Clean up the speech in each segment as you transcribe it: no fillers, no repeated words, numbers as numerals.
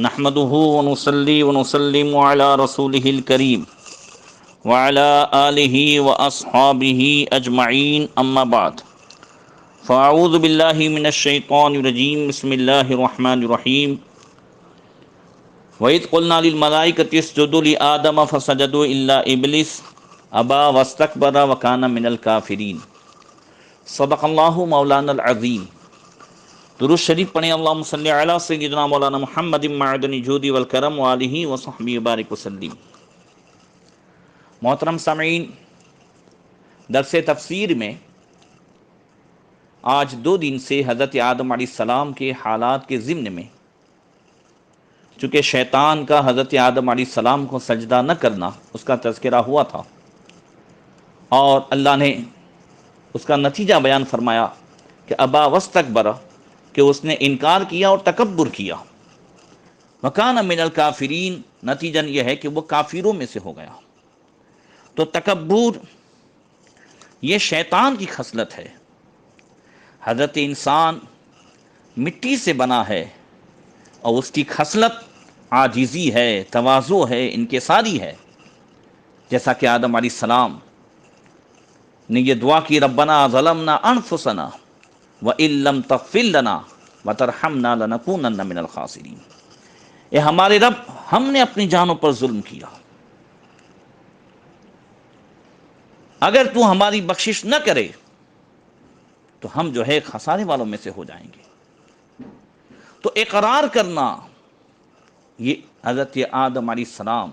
نحمده ونصلي ونسلم على رسوله الكريم وعلى آله وأصحابه أجمعين أما بعد فأعوذ بالله من الشيطان الرجيم بسم الله الرحمن الرحيم وَإِذْ قُلْنَا لِلْمَلَائِكَةِ اسْجُدُوا لِآدَمَ فَسَجَدُوا إِلَّا إِبْلِيسَ أَبَى وَاسْتَكْبَرَ وَكَانَ مِنَ الْكَافِرِينَ صدق اللہ مولانا العظیم۔ درود شریف پڑھیں، اللہم صلی علی سیدنا مولانا محمد معدن الجود والکرم وآلہ وصحبہ وبارک وسلم۔ محترم سامعین، درس تفسیر میں آج 2 دن سے حضرت آدم علیہ السلام کے حالات کے ضمن میں، چونکہ شیطان کا حضرت آدم علیہ السلام کو سجدہ نہ کرنا اس کا تذکرہ ہوا تھا، اور اللہ نے اس کا نتیجہ بیان فرمایا کہ ابا واستکبر، کہ اس نے انکار کیا اور تکبر کیا، وکان من الکافرین، نتیجہ یہ ہے کہ وہ کافروں میں سے ہو گیا۔ تو تکبر یہ شیطان کی خصلت ہے۔ حضرت انسان مٹی سے بنا ہے اور اس کی خصلت عاجزی ہے، تواضع ہے، انکساری ہے، جیسا کہ آدم علیہ السلام نے یہ دعا کی، ربنا ظلمنا انفسنا وَإِن لَّمْ تَغْفِرْ لَنَا وَتَرْحَمْنَا لَنَكُونَنَّ مِنَ الْخَاسِرِينَ۔ اے ہمارے رب، ہم نے اپنی جانوں پر ظلم کیا، اگر تو ہماری بخشش نہ کرے تو ہم جو ہے خسارے والوں میں سے ہو جائیں گے۔ تو اقرار کرنا یہ حضرت آدم علیہ السلام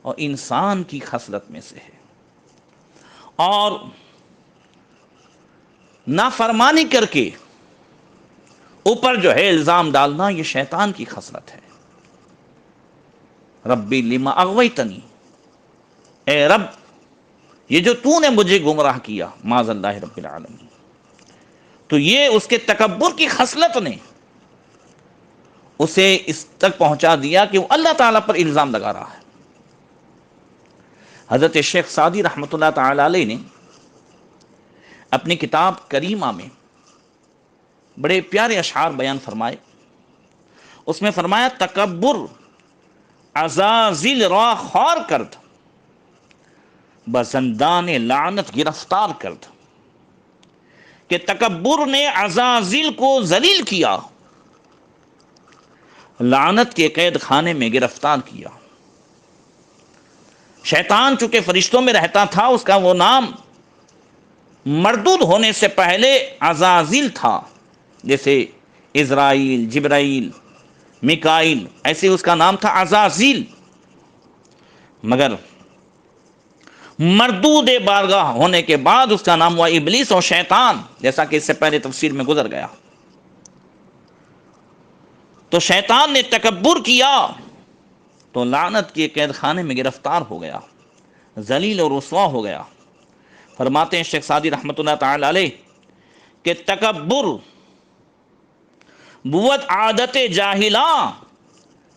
اور انسان کی خصلت میں سے ہے، اور نافرمانی کر کے اوپر جو ہے الزام ڈالنا یہ شیطان کی خصلت ہے۔ ربی لما اغویتنی، اے رب یہ جو تو نے مجھے گمراہ کیا، معاذ اللہ رب العالمین۔ تو یہ اس کے تکبر کی خصلت نے اسے اس تک پہنچا دیا کہ وہ اللہ تعالیٰ پر الزام لگا رہا ہے۔ حضرت شیخ سعدی رحمۃ اللہ تعالی علیہ نے اپنی کتاب کریمہ میں بڑے پیارے اشعار بیان فرمائے۔ اس میں فرمایا، تکبر عزازیل را خوار کرد، بزندان لعنت گرفتار کرد، کہ تکبر نے عزازیل کو ذلیل کیا، لعنت کے قید خانے میں گرفتار کیا۔ شیطان چونکہ فرشتوں میں رہتا تھا، اس کا وہ نام مردود ہونے سے پہلے عزازیل تھا، جیسے عزرائیل، جبرائیل، میکائیل، ایسے اس کا نام تھا عزازیل۔ مگر مردود بارگاہ ہونے کے بعد اس کا نام ہوا ابلیس اور شیطان، جیسا کہ اس سے پہلے تفسیر میں گزر گیا۔ تو شیطان نے تکبر کیا تو لعنت کے قید خانے میں گرفتار ہو گیا، ذلیل اور رسوا ہو گیا۔ فرماتے ہیں شیخ سعدی رحمۃ اللہ تعالی علیہ کہ تکبر بود عادت جاہلاں،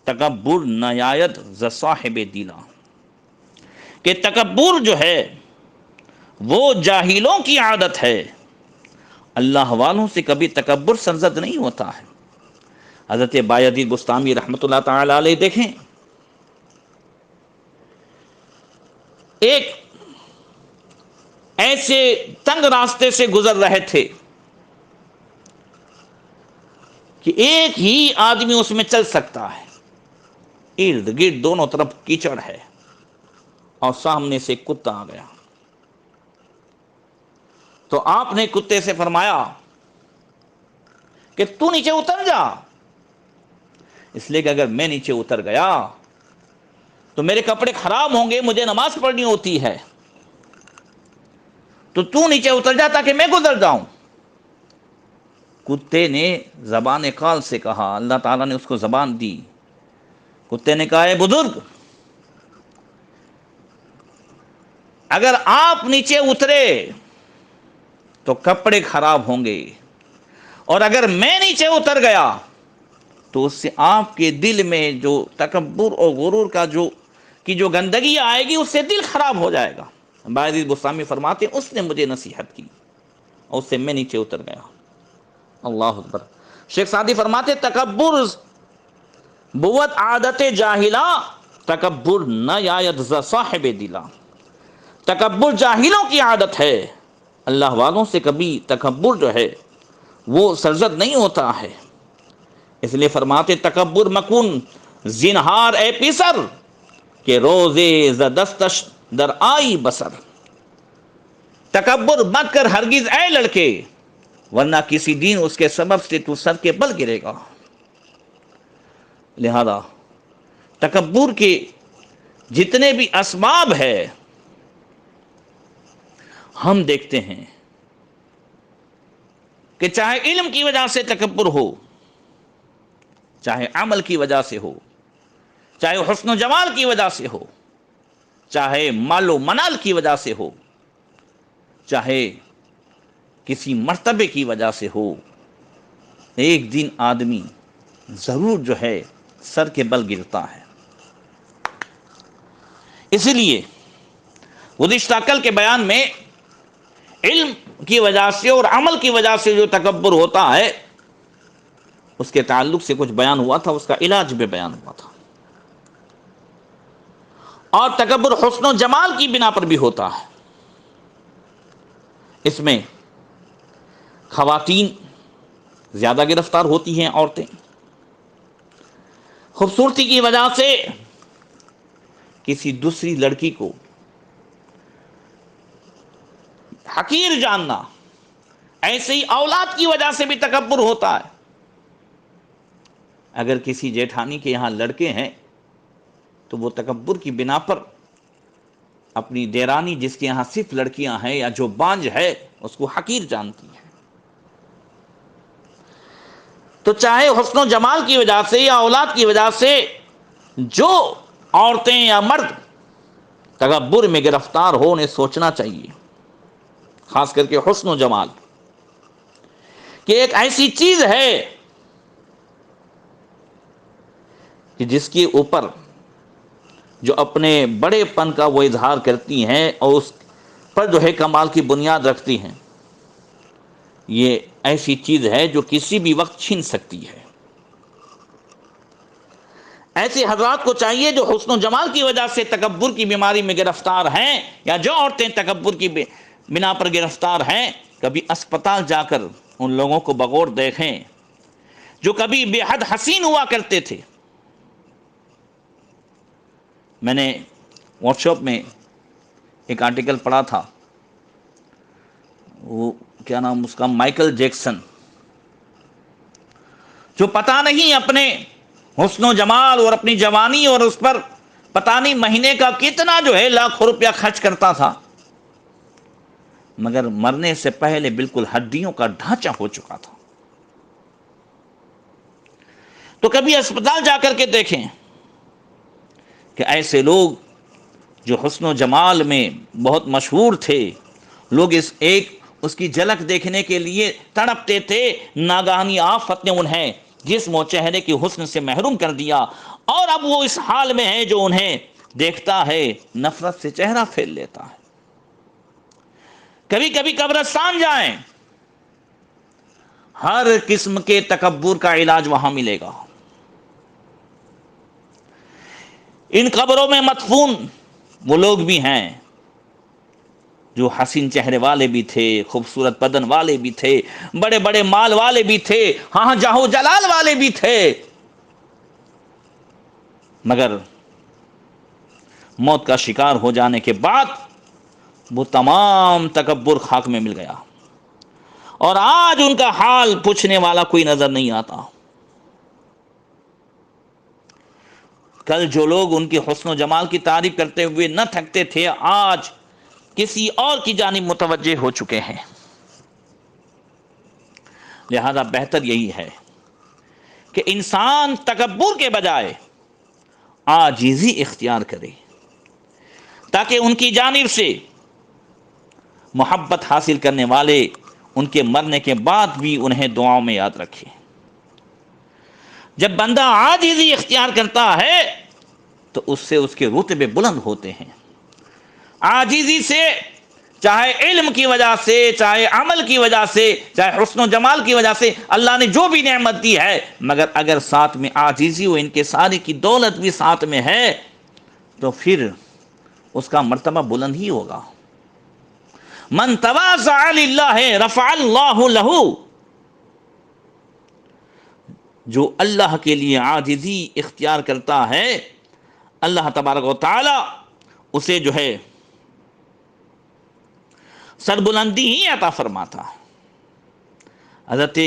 تکبر نیاید ز صاحب دیلاں، کہ تکبر جو ہے وہ جاہلوں کی عادت ہے، اللہ والوں سے کبھی تکبر سرزد نہیں ہوتا ہے۔ حضرت بایزید بستامی رحمۃ اللہ تعالی علیہ دیکھیں، ایک ایسے تنگ راستے سے گزر رہے تھے کہ ایک ہی آدمی اس میں چل سکتا ہے، ارد گرد دونوں طرف کیچڑ ہے، اور سامنے سے کتا آ گیا۔ تو آپ نے کتے سے فرمایا کہ تو نیچے اتر جا، اس لیے کہ اگر میں نیچے اتر گیا تو میرے کپڑے خراب ہوں گے، مجھے نماز پڑھنی ہوتی ہے، تو نیچے اتر جا تاکہ میں گزر جاؤں۔ کتے نے زبان قال سے کہا، اللہ تعالیٰ نے اس کو زبان دی۔ کتے نے کہا، اے بزرگ، اگر آپ نیچے اترے تو کپڑے خراب ہوں گے، اور اگر میں نیچے اتر گیا تو اس سے آپ کے دل میں جو تکبر اور غرور کا جو گندگی آئے گی، اس سے دل خراب ہو جائے گا۔ بایزید بستامی فرماتے ہیں، اس نے مجھے نصیحت کی اور اس سے میں نیچے اتر گیا۔ اللہ اکبر۔ شیخ سعدی فرماتے، تکبر بود عادت جاہلا تکبر نہ یاید ز صاحب دلا. تکبر جاہلوں کی عادت ہے، اللہ والوں سے کبھی تکبر جو ہے وہ سرزد نہیں ہوتا ہے. اس لیے فرماتے تکبر مکن زنہار اے پیسر کہ روزے ز دستش در آئی بسر. تکبر مت کر ہرگز اے لڑکے، ورنہ کسی دن اس کے سبب سے تو سر کے بل گرے گا. لہذا تکبر کے جتنے بھی اسباب ہے ہم دیکھتے ہیں کہ چاہے علم کی وجہ سے تکبر ہو، چاہے عمل کی وجہ سے ہو، چاہے حسن و جمال کی وجہ سے ہو، چاہے مال و منال کی وجہ سے ہو، چاہے کسی مرتبے کی وجہ سے ہو، ایک دن آدمی ضرور جو ہے سر کے بل گرتا ہے. اسی لیے گزشتہ کل کے بیان میں علم کی وجہ سے اور عمل کی وجہ سے جو تکبر ہوتا ہے اس کے تعلق سے کچھ بیان ہوا تھا، اس کا علاج بھی بیان ہوا تھا. اور تکبر حسن و جمال کی بنا پر بھی ہوتا ہے. اس میں خواتین زیادہ گرفتار ہوتی ہیں، عورتیں خوبصورتی کی وجہ سے کسی دوسری لڑکی کو حقیر جاننا، ایسے ہی اولاد کی وجہ سے بھی تکبر ہوتا ہے. اگر کسی جیٹھانی کے یہاں لڑکے ہیں تو وہ تکبر کی بنا پر اپنی دیرانی جس کے یہاں صرف لڑکیاں ہیں یا جو بانج ہے اس کو حقیر جانتی ہے. تو چاہے حسن و جمال کی وجہ سے یا اولاد کی وجہ سے جو عورتیں یا مرد تکبر میں گرفتار ہو، انہیں سوچنا چاہیے، خاص کر کے حسن و جمال کہ ایک ایسی چیز ہے کہ جس کے اوپر جو اپنے بڑے پن کا وہ اظہار کرتی ہیں اور اس پر جو ہے کمال کی بنیاد رکھتی ہیں، یہ ایسی چیز ہے جو کسی بھی وقت چھین سکتی ہے. ایسے حضرات کو چاہیے جو حسن و جمال کی وجہ سے تکبر کی بیماری میں گرفتار ہیں یا جو عورتیں تکبر کی بنا پر گرفتار ہیں، کبھی اسپتال جا کر ان لوگوں کو بغور دیکھیں جو کبھی بے حد حسین ہوا کرتے تھے. میں نے واٹس ایپ میں ایک آرٹیکل پڑھا تھا، وہ کیا نام اس کا، مائیکل جیکسن، جو پتہ نہیں اپنے حسن و جمال اور اپنی جوانی اور اس پر پتہ نہیں مہینے کا کتنا جو ہے لاکھوں روپیہ خرچ کرتا تھا، مگر مرنے سے پہلے بالکل ہڈیوں کا ڈھانچہ ہو چکا تھا. تو کبھی اسپتال جا کر کے دیکھیں کہ ایسے لوگ جو حسن و جمال میں بہت مشہور تھے، لوگ اس کی جھلک دیکھنے کے لیے تڑپتے تھے، ناگہانی آفت نے انہیں جسم و چہرے کی حسن سے محروم کر دیا، اور اب وہ اس حال میں ہے جو انہیں دیکھتا ہے نفرت سے چہرہ پھیر لیتا ہے. کبھی کبھی قبرستان جائیں، ہر قسم کے تکبر کا علاج وہاں ملے گا. ان قبروں میں مدفون وہ لوگ بھی ہیں جو حسین چہرے والے بھی تھے، خوبصورت بدن والے بھی تھے، بڑے بڑے مال والے بھی تھے، ہاں جاہو جلال والے بھی تھے، مگر موت کا شکار ہو جانے کے بعد وہ تمام تکبر خاک میں مل گیا، اور آج ان کا حال پوچھنے والا کوئی نظر نہیں آتا. کل جو لوگ ان کے حسن و جمال کی تعریف کرتے ہوئے نہ تھکتے تھے، آج کسی اور کی جانب متوجہ ہو چکے ہیں. لہذا بہتر یہی ہے کہ انسان تکبر کے بجائے عاجزی اختیار کرے، تاکہ ان کی جانب سے محبت حاصل کرنے والے ان کے مرنے کے بعد بھی انہیں دعاؤں میں یاد رکھے. جب بندہ عاجزی اختیار کرتا ہے تو اس سے اس کے رتبے بلند ہوتے ہیں. عاجزی سے چاہے علم کی وجہ سے، چاہے عمل کی وجہ سے، چاہے حسن و جمال کی وجہ سے، اللہ نے جو بھی نعمت دی ہے، مگر اگر ساتھ میں عاجزی و انکساری کی دولت بھی ساتھ میں ہے تو پھر اس کا مرتبہ بلند ہی ہوگا۔ من تواضع للہ رفع اللہ لہ، جو اللہ کے لیے عاجزی اختیار کرتا ہے، اللہ تبارک و تعالی اسے جو ہے سربلندی ہی عطا فرماتا ہے۔ حضرت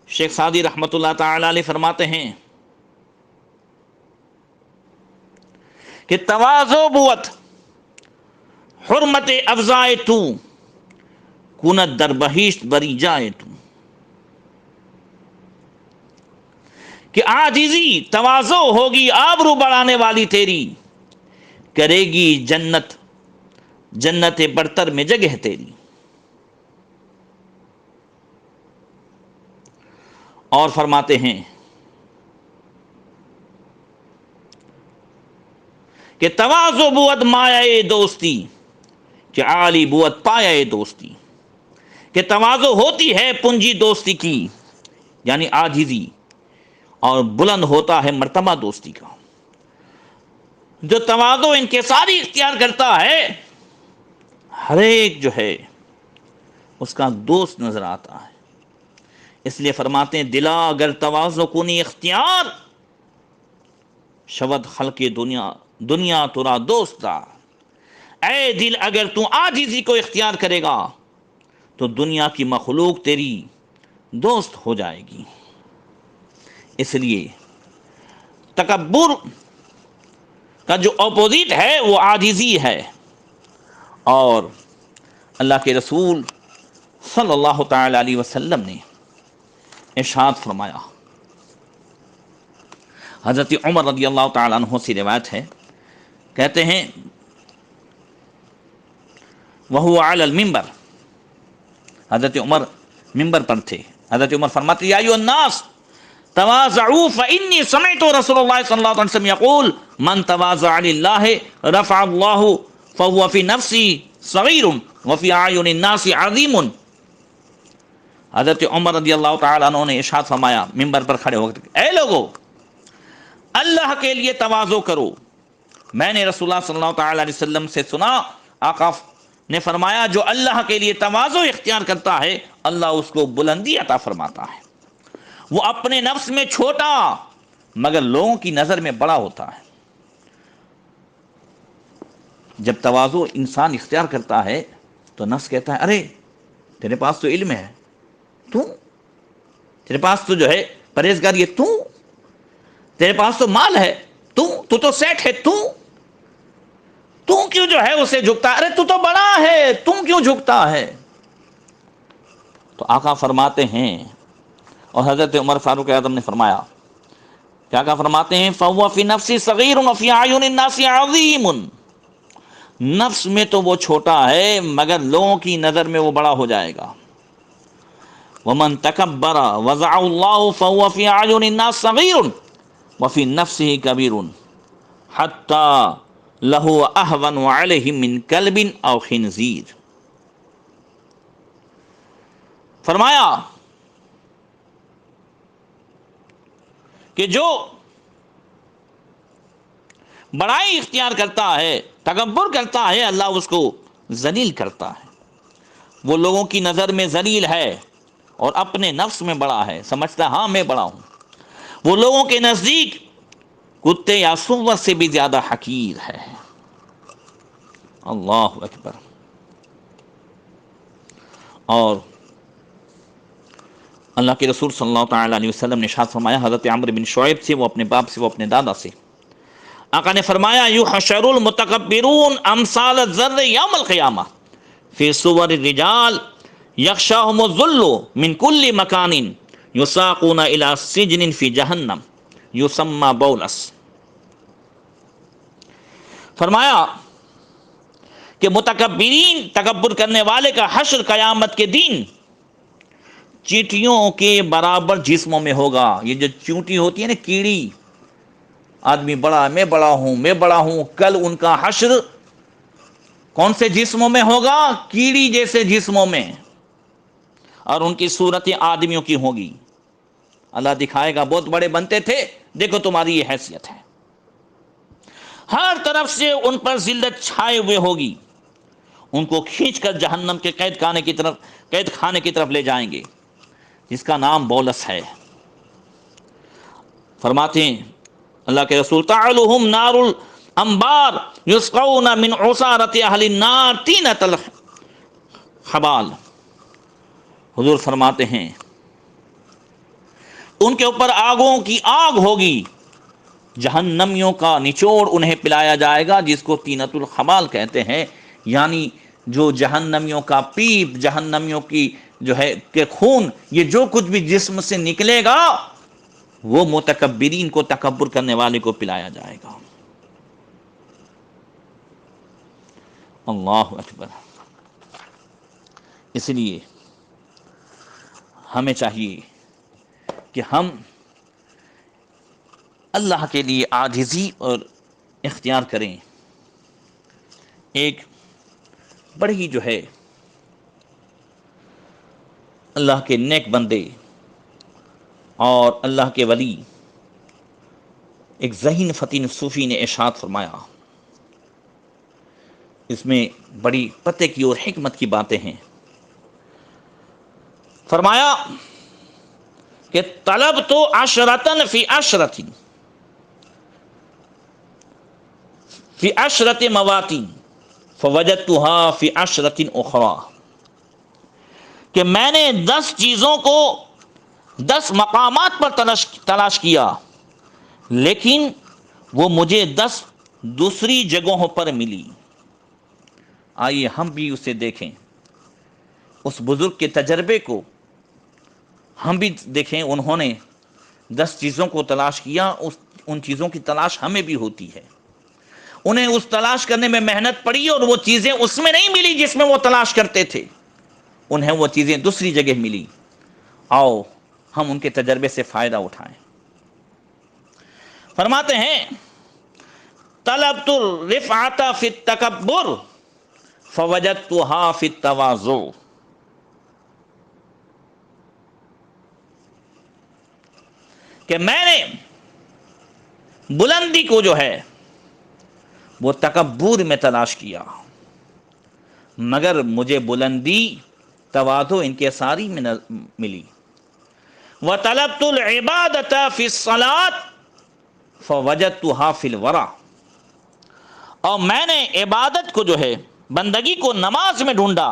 شیخ سعدی رحمۃ اللہ تعالی علیہ فرماتے ہیں کہ تواضع بوت حرمت افزائے تو، کنت در بہشت بری جائے تو، کہ عاجزی تواضع ہوگی آبرو بڑھانے والی تیری، کرے گی جنت جنت برتر میں جگہ تیری۔ اور فرماتے ہیں کہ تواضع بوت مایہ دوستی، کہ عالی بوت پایہ دوستی، کہ تواضع ہوتی ہے پنجی دوستی کی، یعنی عاجزی، اور بلند ہوتا ہے مرتبہ دوستی کا۔ جو تواضع انکساری اختیار کرتا ہے، ہر ایک جو ہے اس کا دوست نظر آتا ہے۔ اس لیے فرماتے ہیں دلا اگر تواضع کنی اختیار، شود خلق دنیا دنیا ترا دوستا۔ اے دل اگر تو عاجزی کو اختیار کرے گا تو دنیا کی مخلوق تیری دوست ہو جائے گی۔ اس لیے تکبر کا جو اپوزٹ ہے وہ عاجزی ہے، اور اللہ کے رسول صلی اللہ تعالی علیہ وسلم نے ارشاد فرمایا، حضرت عمر رضی اللہ تعالی عنہ سے روایت ہے، کہتے ہیں وَهُوَ عَلَى الْمِنْبَرِ، حضرت عمر منبر پر تھے۔ حضرت عمر فرماتے یا ایھا الناس تواضعوا فإني سمعت رسول اللہ صلی اللہ علیہ وسلم یقول من تواضع للہ رفع اللہ فهو في نفسی صغیر وفي اعین الناس عظیم۔ حضرت عمر رضی اللہ تعالی عنہ نے ارشاد فرمایا منبر پر کھڑے ہو کر، اے لوگو اللہ کے لیے تواضع کرو۔ میں نے رسول اللہ صلی اللہ تعالی علیہ وسلم سے سنا، آقا نے فرمایا جو اللہ کے لیے تواضع اختیار کرتا ہے اللہ اس کو بلندی عطا فرماتا ہے۔ وہ اپنے نفس میں چھوٹا مگر لوگوں کی نظر میں بڑا ہوتا ہے۔ جب تواضع انسان اختیار کرتا ہے تو نفس کہتا ہے ارے تیرے پاس تو علم ہے، تیرے پاس تو جو ہے پرہیزگاری ہے، تیرے پاس تو مال ہے، تو تو سیٹ ہے، تو کیوں جو ہے اسے جھکتا ہے، ارے تو بڑا ہے، تم کیوں جھکتا ہے؟ تو آقا فرماتے ہیں، اور حضرت عمر فاروق اعظم نے فرمایا، کیا آقا فرماتے ہیں فَهُوَ فِي نَفْسِ صَغِيرٌ وَفِي أَعْيُنِ النَّاسِ عَظِيمٌ، نفس میں تو وہ چھوٹا ہے مگر لوگوں کی نظر میں وہ بڑا ہو جائے گا۔ وَمَن تَكَبَّرَ وَزَعَهُ اللَّهُ فَهُوَ فِي أَعْيُنِ النَّاسِ صَغِيرٌ وَفِي نَفْسِهِ كَبِيرٌ حَتَّى لَهُ أَهْوَنُ عَلَيْهِ مِنْ كَلْبٍ أَوْ خِنْزِيرٍ۔ فرمایا کہ جو بڑائی اختیار کرتا ہے، تکبر کرتا ہے، اللہ اس کو ذلیل کرتا ہے۔ وہ لوگوں کی نظر میں ذلیل ہے اور اپنے نفس میں بڑا ہے، سمجھتا ہے ہاں میں بڑا ہوں۔ وہ لوگوں کے نزدیک کتے یا سور سے بھی زیادہ حقیر ہے۔ اللہ اکبر۔ اور اللہ کے رسول صلی اللہ تعالی علیہ وسلم نے ارشاد فرمایا حضرت عمرو بن شعیب سے، وہ اپنے باپ سے، وہ اپنے دادا سے، آقا نے فرمایا یحشر المتکبرون امثال الذر یوم القیامہ فی صور الرجال یغشاہم الذل من کل مکان یساقون الی سجن فی جہنم یسمى بولس۔ فرمایا کہ متکبرین، تکبر کرنے والے کا حشر قیامت کے دن چیٹیوں کے برابر جسموں میں ہوگا۔ یہ جو چونٹی ہوتی ہے نا، کیڑی، آدمی بڑا، میں بڑا ہوں، میں بڑا ہوں، کل ان کا حشر کون سے جسموں میں ہوگا؟ کیڑی جیسے جسموں میں، اور ان کی صورت آدمیوں کی ہوگی۔ اللہ دکھائے گا بہت بڑے بنتے تھے، دیکھو تمہاری یہ حیثیت ہے۔ ہر طرف سے ان پر ذلت چھائے ہوئے ہوگی، ان کو کھینچ کر جہنم کے قید خانے کی طرف لے جائیں گے، جس کا نام بولس ہے۔ فرماتے ہیں اللہ کے رسول تعلہم نار الانبار یسقون من عصارۃ اہل النار طینۃ الحبال۔ حضور فرماتے ہیں ان کے اوپر آگوں کی آگ ہوگی، جہنمیوں کا نچوڑ انہیں پلایا جائے گا، جس کو طینۃ الحبال کہتے ہیں، یعنی جو جہنمیوں کا پیپ، جہنمیوں کی جو ہے کہ خون، یہ جو کچھ بھی جسم سے نکلے گا وہ متکبرین کو، تکبر کرنے والے کو پلایا جائے گا۔ اللہ اکبر۔ اس لیے ہمیں چاہیے کہ ہم اللہ کے لیے عاجزی اور اختیار کریں۔ ایک بڑی جو ہے اللہ کے نیک بندے اور اللہ کے ولی، ایک ذہین فطین صوفی نے ارشاد فرمایا، اس میں بڑی پتے کی اور حکمت کی باتیں ہیں۔ فرمایا کہ طلب تو عشرتن فی عشرتن فی عشرت مواطن فوجدتها فی عشرت اخرى، کہ میں نے 10 چیزوں کو 10 مقامات پر تلاش کیا، لیکن وہ مجھے 10 دوسری جگہوں پر ملی۔ آئیے ہم بھی اسے دیکھیں، اس بزرگ کے تجربے کو ہم بھی دیکھیں۔ انہوں نے 10 چیزوں کو تلاش کیا، ان چیزوں کی تلاش ہمیں بھی ہوتی ہے۔ انہیں اس تلاش کرنے میں محنت پڑی اور وہ چیزیں اس میں نہیں ملی جس میں وہ تلاش کرتے تھے، انہیں وہ چیزیں دوسری جگہ ملی۔ آؤ ہم ان کے تجربے سے فائدہ اٹھائیں۔ فرماتے ہیں طلبت الرفعۃ فی التکبر فوجدتها فی التواضع، کہ میں نے بلندی کو جو ہے وہ تکبر میں تلاش کیا، مگر مجھے بلندی تواضع انکساری میں ملی۔ وطلبت العبادۃ فی الصلاۃ فوجدتها فی الورع، اور میں نے عبادت کو جو ہے، بندگی کو نماز میں ڈھونڈا،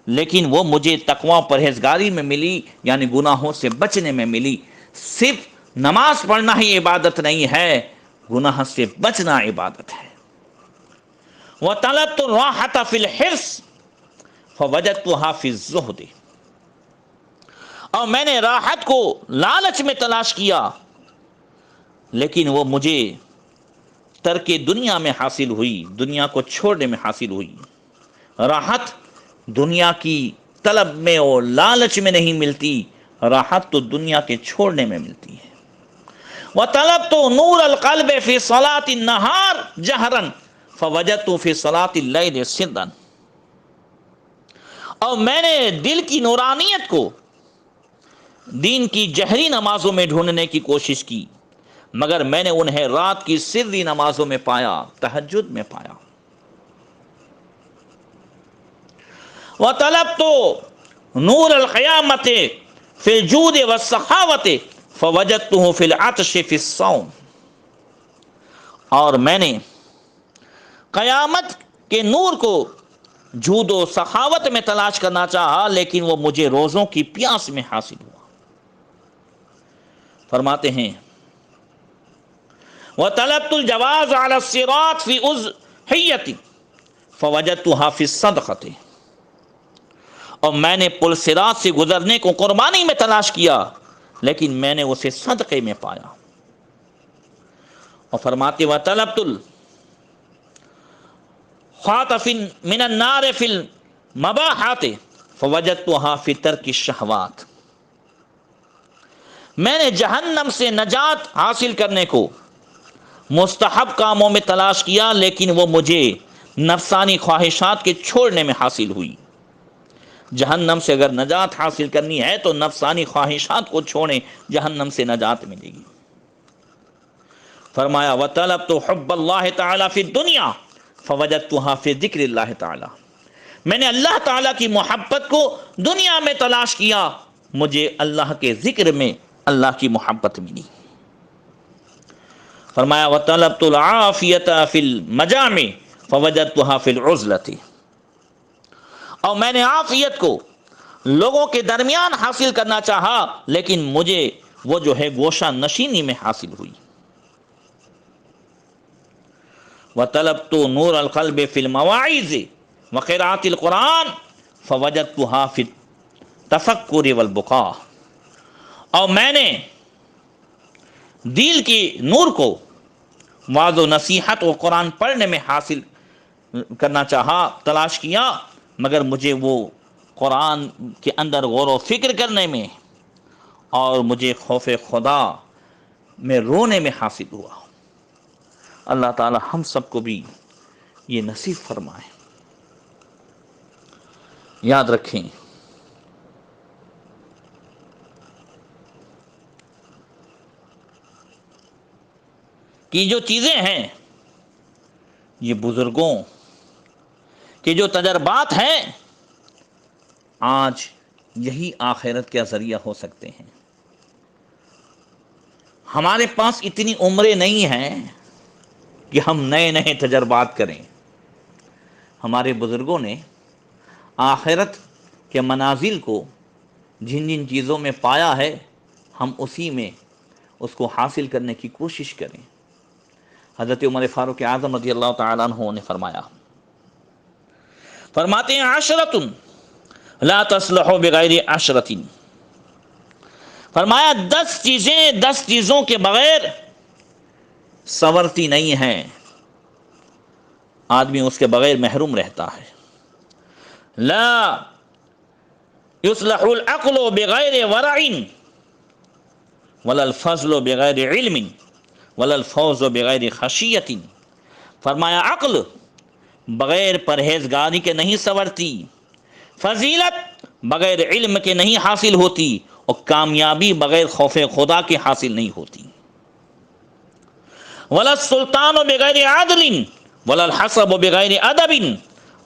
لیکن وہ مجھے تقوی پرہیزگاری میں ملی، یعنی گناہوں سے بچنے میں ملی۔ صرف نماز پڑھنا ہی عبادت نہیں ہے، گناہ سے بچنا عبادت ہے۔ وطلبت الراحۃ فی الحرص فوجدتها فی الزہد، اور میں نے راحت کو لالچ میں تلاش کیا، لیکن وہ مجھے ترک دنیا میں حاصل ہوئی، دنیا کو چھوڑنے میں حاصل ہوئی۔ راحت دنیا کی طلب میں اور لالچ میں نہیں ملتی، راحت تو دنیا کے چھوڑنے میں ملتی ہے۔ وطلبت نور القلب فی صلاۃ النہار جہرا فوجدت فی صلاۃ اللیل سرا، اور میں نے دل کی نورانیت کو دین کی جہری نمازوں میں ڈھونڈنے کی کوشش کی، مگر میں نے انہیں رات کی سری نمازوں میں پایا، تہجد میں پایا۔ وطلبت نور القیامت فی الجود والسخاوت فوجدته فی العطش فی الصوم، اور میں نے قیامت کے نور کو جود و سخاوت میں تلاش کرنا چاہا، لیکن وہ مجھے روزوں کی پیاس میں حاصل ہوا۔ فرماتے ہیں وطلبت الجواز علی الصراط فی اضحیۃ فوجدتها فی الصدقۃ، اور میں نے پل صراط سے گزرنے کو قربانی میں تلاش کیا، لیکن میں نے اسے صدقے میں پایا۔ اور فرماتے وطلبت الخاطف من النار فی المباحات فوجدتها فی ترک الشہوات، میں نے جہنم سے نجات حاصل کرنے کو مستحب کاموں میں تلاش کیا، لیکن وہ مجھے نفسانی خواہشات کے چھوڑنے میں حاصل ہوئی۔ جہنم سے اگر نجات حاصل کرنی ہے تو نفسانی خواہشات کو چھوڑیں، جہنم سے نجات ملے گی۔ فرمایا وَطَلَبْتُ حُبَّ اللَّهِ تَعَالَى فِي الدُّنْيَا فَوَجَدْتُهَا فِي ذِكْرِ اللَّهِ تَعَالَى، میں نے اللہ تعالیٰ کی محبت کو دنیا میں تلاش کیا، مجھے اللہ کے ذکر میں اللہ کی محبت ملی۔ فرمایا وَطَلَبْتُ الْعَافِيَةَ فِي الْمَجَامِعِ فَوَجَدْتُهَا فِي الْعُزْلَةِ، اور میں نے عافیت کو لوگوں کے درمیان حاصل کرنا چاہا، لیکن مجھے وہ جو ہے گوشہ نشینی میں حاصل ہوئی۔ وَطَلَبْتُ نُورَ الْقَلْبِ فِي الْمَوَاعِظِ وَقِرَاءَةِ الْقُرْآنِ فَوَجَدْتُهَا فِي التَّفَكُّرِ وَالْبُكَاءِ، اور میں نے دل کی نور کو وعظ و نصیحت و قرآن پڑھنے میں حاصل کرنا چاہا، تلاش کیا، مگر مجھے وہ قرآن کے اندر غور و فکر کرنے میں اور مجھے خوف خدا میں رونے میں حاصل ہوا۔ اللہ تعالی ہم سب کو بھی یہ نصیب فرمائے۔ یاد رکھیں کہ جو چیزیں ہیں یہ بزرگوں کے جو تجربات ہیں، آج یہی آخرت کا ذریعہ ہو سکتے ہیں۔ ہمارے پاس اتنی عمریں نہیں ہیں کہ ہم نئے نئے تجربات کریں۔ ہمارے بزرگوں نے آخرت کے منازل کو جن جن چیزوں میں پایا ہے، ہم اسی میں اس کو حاصل کرنے کی کوشش کریں۔ حضرت عمر فاروق اعظم رضی اللہ تعالیٰ عنہ نے فرماتے ہیں عشرۃ لا تصلح بغیر عشرۃ، فرمایا 10 چیزوں کے بغیر سنورتی نہیں ہیں، آدمی اس کے بغیر محروم رہتا ہے۔ لا يصلح العقل بغیر ورع ولا الفضل بغیر علم ولا الفوز بغیر خشیۃ، فرمایا عقل بغیر پرہیزگاری کے نہیں سنورتی، فضیلت بغیر علم کے نہیں حاصل ہوتی، اور کامیابی بغیر خوف خدا کے حاصل نہیں ہوتی۔ ولا السلطان بغیر عدل ولا الحسب بغیر ادب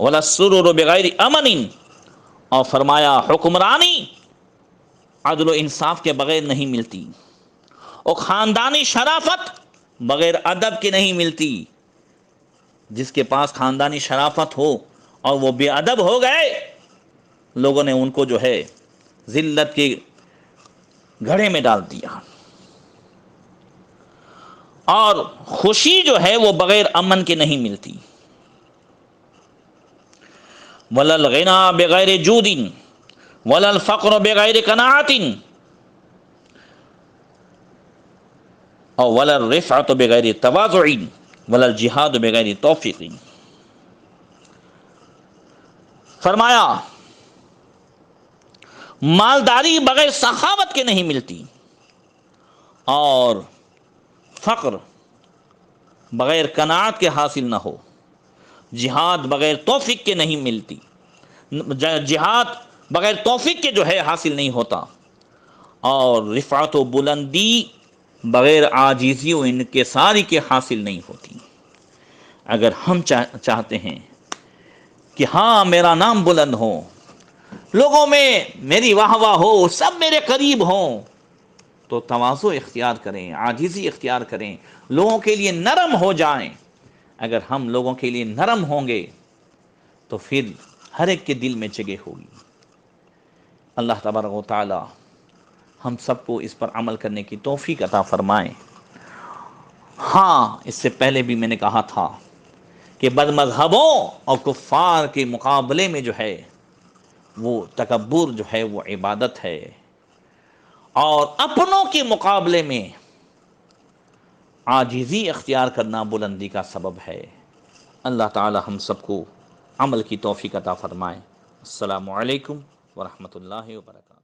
ولا السرور بغیر امن، اور فرمایا حکمرانی عدل و انصاف کے بغیر نہیں ملتی، اور خاندانی شرافت بغیر ادب کے نہیں ملتی۔ جس کے پاس خاندانی شرافت ہو اور وہ بے ادب ہو گئے، لوگوں نے ان کو جو ہے ذلت کے گھڑے میں ڈال دیا۔ اور خوشی جو ہے وہ بغیر امن کے نہیں ملتی۔ ولا الغنى بغیر جود ولا الفقر بغیر قناعت اور ولا الرفعة بغیر تواضع ولا الجہاد بغیر توفیق، فرمایا مالداری بغیر سخاوت کے نہیں ملتی، اور فقر بغیر قناعت کے حاصل نہ ہو، جہاد بغیر توفیق کے نہیں ملتی، جہاد بغیر توفیق کے جو ہے حاصل نہیں ہوتا، اور رفعت و بلندی بغیر عاجزی و انکساری کے حاصل نہیں ہوتی۔ اگر ہم چاہتے ہیں کہ ہاں میرا نام بلند ہو، لوگوں میں میری واہ واہ ہو، سب میرے قریب ہوں، تو تواضع اختیار کریں، عاجزی اختیار کریں، لوگوں کے لیے نرم ہو جائیں۔ اگر ہم لوگوں کے لیے نرم ہوں گے تو پھر ہر ایک کے دل میں جگہ ہوگی۔ اللہ تبارک و تعالی ہم سب کو اس پر عمل کرنے کی توفیق عطا فرمائے۔ ہاں، اس سے پہلے بھی میں نے کہا تھا کہ بد مذہبوں اور کفار کے مقابلے میں جو ہے وہ تکبر جو ہے وہ عبادت ہے، اور اپنوں کے مقابلے میں عاجزی اختیار کرنا بلندی کا سبب ہے۔ اللہ تعالی ہم سب کو عمل کی توفیق عطا فرمائے۔ السلام علیکم ورحمۃ اللہ وبرکاتہ۔